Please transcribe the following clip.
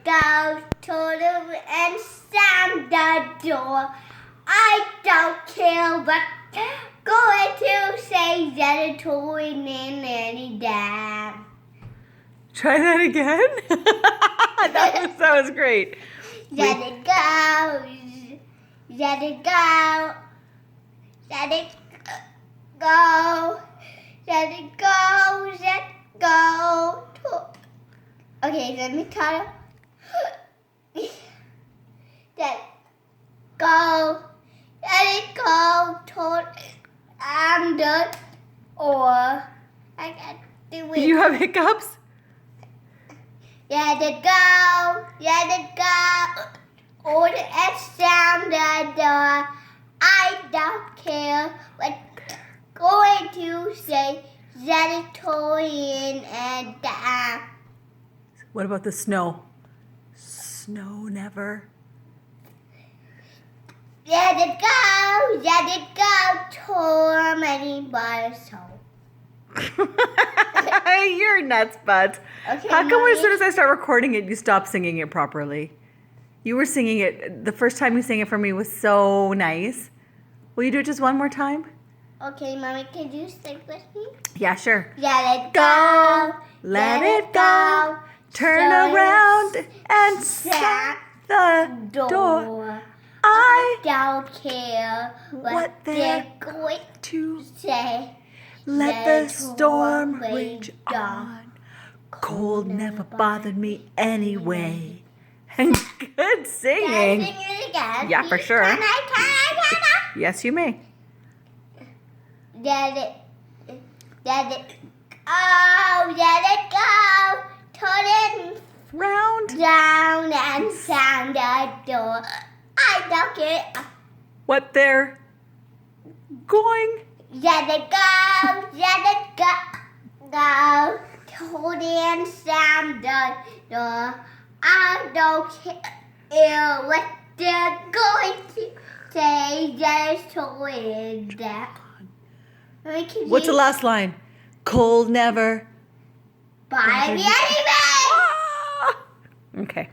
go to the and slam the door. I don't care what going to say that it's going in any damn. Try that again. that was great. Let it go. Let it go. Let it go. Let it go. Let go. Okay, let me try it. Let go. Let it go. I'm done. Or I can do it. You have hiccups? Let it go. Let it go. Or it's down the door. I don't care what going to say. Let it go in and down. What about the snow? Snow never. Let it go. Let it go. Tormenting by the soul. You're nuts, Buds. Okay, How come Mommy? as soon as I start recording it, you stop singing it properly? You were singing it, the first time you sang it for me was so nice. Will you do it just one more time? Okay, Mommy, can you sing with me? Yeah, sure. Let it go. Let it go. Turn around and shut the door. I don't care what they're going to say. let the storm rage on. Cold never bothered me anyway. And good Can I singing. sing it again? Yeah, for sure. Can I? Yes, you may. Let it go. Let it go. Turn it Round. down and sound the door. I don't care. What they're going. Let it go. Let it go. Turn and sound the door. I don't care what they're going to say. Just hold that. What's the last line? Cold never. Bye, bothered me. anyway. Ah! Okay.